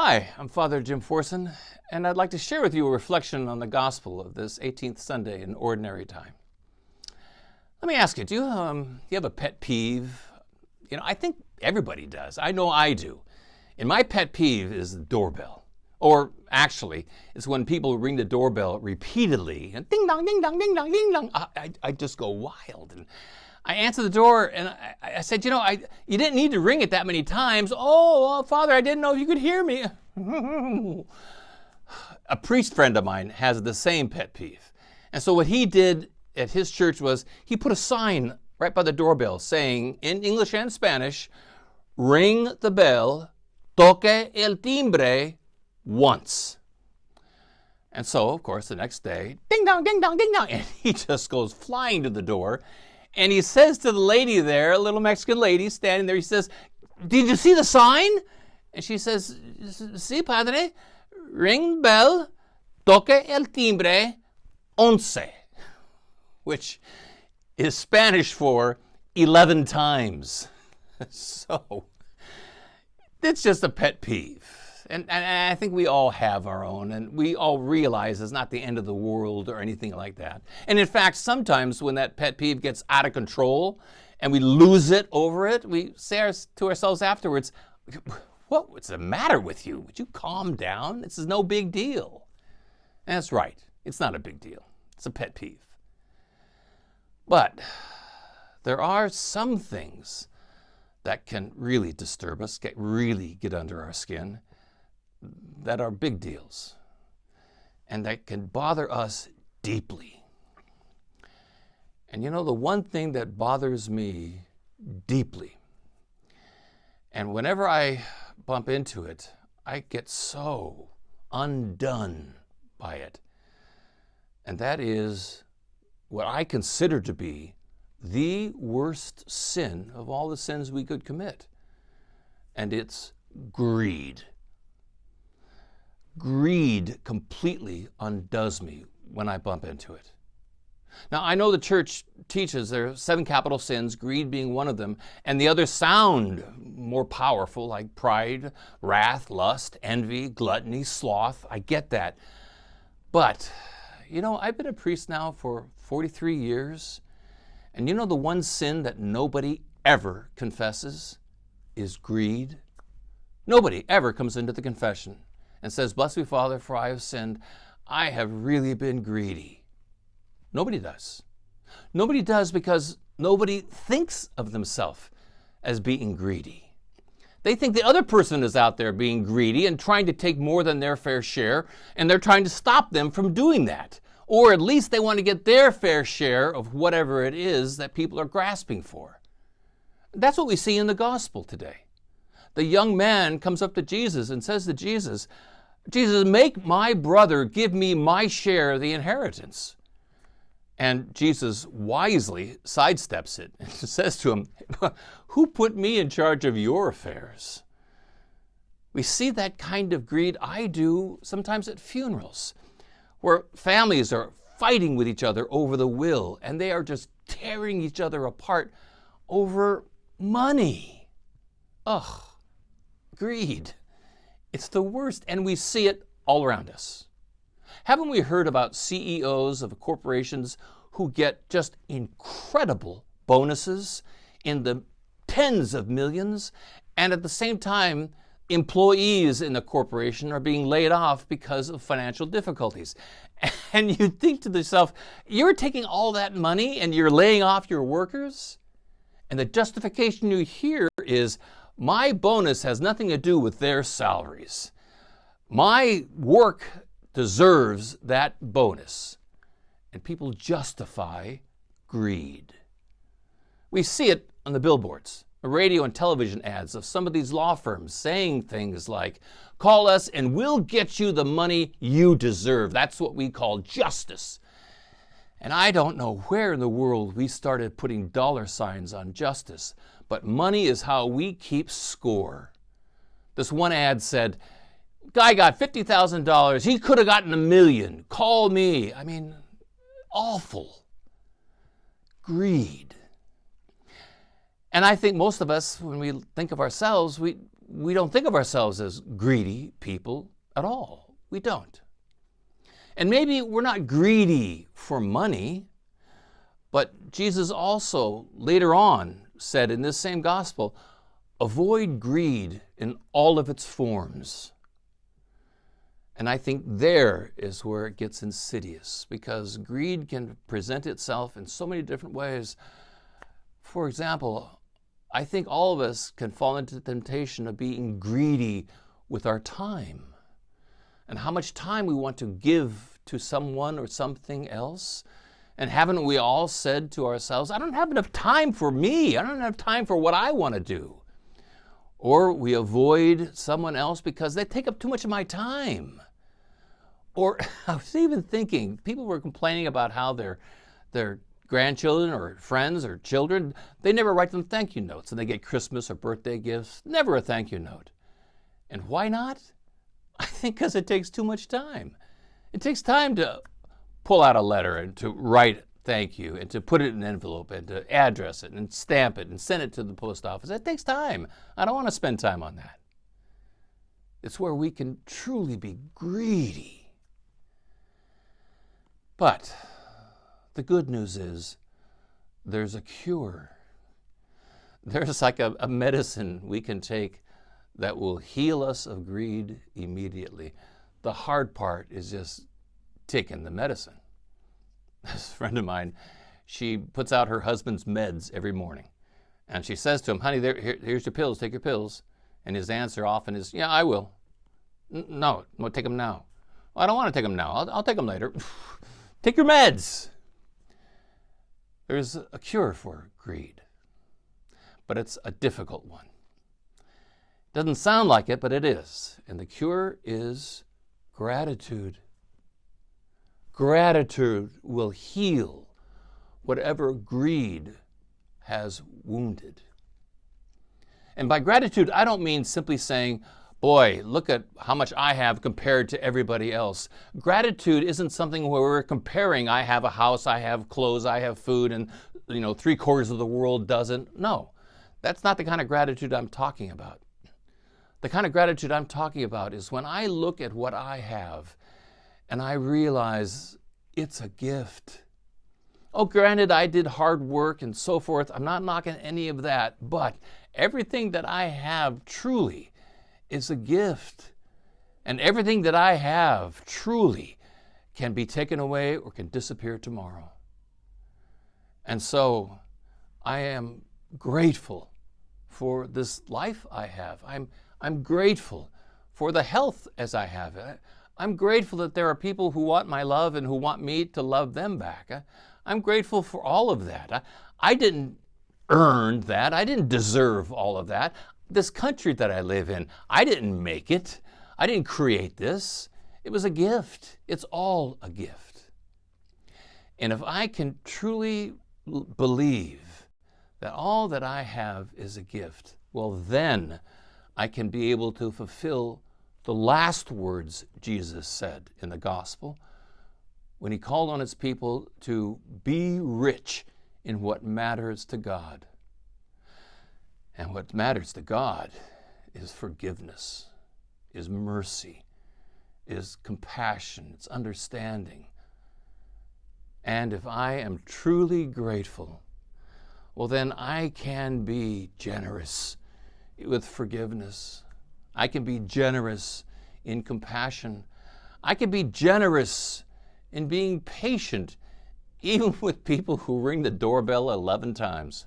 Hi, I'm Father Jim Forson, and I'd like to share with you a reflection on the gospel of this 18th Sunday in Ordinary Time. Let me ask you, do you have a pet peeve? I think everybody does. I know I do. And my pet peeve is the doorbell. Or actually, it's when people ring the doorbell repeatedly and ding dong, ding dong, ding dong, ding dong. I just go wild. And I answer the door and I said, you didn't need to ring it that many times. Oh, Father, I didn't know if you could hear me. A priest friend of mine has the same pet peeve. And so what he did at his church was he put a sign right by the doorbell saying in English and Spanish, ring the bell, toque el timbre once. And so, of course, the next day, ding dong, ding dong, ding dong, and he just goes flying to the door. And he says to the lady there, a little Mexican lady standing there, he says, did you see the sign? And she says, sí, padre, ring bell, toque el timbre, once, which is Spanish for 11 times. So, it's just a pet peeve. And I think we all have our own, and we all realize it's not the end of the world or anything like that. And in fact, sometimes when that pet peeve gets out of control and we lose it over it, we say to ourselves afterwards, what's the matter with you? Would you calm down? This is no big deal. And that's right. It's not a big deal. It's a pet peeve. But there are some things that can really disturb us, really get under our skin, that are big deals and that can bother us deeply. And the one thing that bothers me deeply, and whenever I bump into it, I get so undone by it. And that is what I consider to be the worst sin of all the sins we could commit. And it's greed. Greed completely undoes me when I bump into it. Now, I know the church teaches there are 7 capital sins, greed being one of them, and the others sound more powerful, like pride, wrath, lust, envy, gluttony, sloth. I get that. But, I've been a priest now for 43 years, and the one sin that nobody ever confesses is greed. Nobody ever comes into the confession and says, bless me, Father, for I have sinned. I have really been greedy. Nobody does. Nobody does because nobody thinks of themselves as being greedy. They think the other person is out there being greedy and trying to take more than their fair share, and they're trying to stop them from doing that. Or at least they want to get their fair share of whatever it is that people are grasping for. That's what we see in the gospel today. The young man comes up to Jesus and says to Jesus, Jesus, make my brother give me my share of the inheritance. And Jesus wisely sidesteps it and says to him, who put me in charge of your affairs? We see that kind of greed, I do, sometimes at funerals, where families are fighting with each other over the will, and they are just tearing each other apart over money. Ugh, greed. It's the worst, and we see it all around us. Haven't we heard about CEOs of corporations who get just incredible bonuses in the tens of millions, and at the same time, employees in the corporation are being laid off because of financial difficulties? And you think to yourself, you're taking all that money and you're laying off your workers? And the justification you hear is, my bonus has nothing to do with their salaries. My work deserves that bonus. And people justify greed. We see it on the billboards, the radio and television ads of some of these law firms saying things like, call us and we'll get you the money you deserve. That's what we call justice. And I don't know where in the world we started putting dollar signs on justice, but money is how we keep score. This one ad said, guy got $50,000. He could have gotten $1 million. Call me. I mean, awful. Greed. And I think most of us, when we think of ourselves, we we don't think of ourselves as greedy people at all. We don't. And maybe we're not greedy for money, but Jesus also later on said in this same gospel, avoid greed in all of its forms. And I think there is where it gets insidious, because greed can present itself in so many different ways. For example, I think all of us can fall into the temptation of being greedy with our time and how much time we want to give to someone or something else. And haven't we all said to ourselves, I don't have enough time for me. I don't have enough time for what I want to do. Or we avoid someone else because they take up too much of my time. Or I was even thinking, people were complaining about how their grandchildren or friends or children, they never write them thank you notes, and they get Christmas or birthday gifts, never a thank you note. And why not? I think because it takes too much time. It takes time to pull out a letter and to write thank you and to put it in an envelope and to address it and stamp it and send it to the post office. It takes time. I don't want to spend time on that. It's where we can truly be greedy. But the good news is there's a cure. There's like a medicine we can take that will heal us of greed immediately. The hard part is just taking the medicine. This friend of mine, she puts out her husband's meds every morning. And she says to him, honey, here's your pills, take your pills. And his answer often is, yeah, I will. No, I'm going to take them now. Well, I don't want to take them now. I'll take them later. Take your meds. There's a cure for greed, but it's a difficult one. It doesn't sound like it, but it is. And the cure is gratitude. Gratitude will heal whatever greed has wounded. And by gratitude, I don't mean simply saying, boy, look at how much I have compared to everybody else. Gratitude isn't something where we're comparing, I have a house, I have clothes, I have food, and 3/4 of the world doesn't. No, that's not the kind of gratitude I'm talking about. The kind of gratitude I'm talking about is when I look at what I have and I realize it's a gift. Oh, granted, I did hard work and so forth. I'm not knocking any of that, but everything that I have truly is a gift. And everything that I have truly can be taken away or can disappear tomorrow. And so I am grateful for this life I have. I'm grateful for the health as I have it. I'm grateful that there are people who want my love and who want me to love them back. I'm grateful for all of that. I didn't earn that. I didn't deserve all of that. This country that I live in, I didn't make it. I didn't create this. It was a gift. It's all a gift. And if I can truly believe that all that I have is a gift, well, then I can be able to fulfill the last words Jesus said in the gospel when he called on his people to be rich in what matters to God. And what matters to God is forgiveness, is mercy, is compassion, it's understanding. And if I am truly grateful, well, then I can be generous with forgiveness. I can be generous in compassion. I can be generous in being patient, even with people who ring the doorbell 11 times.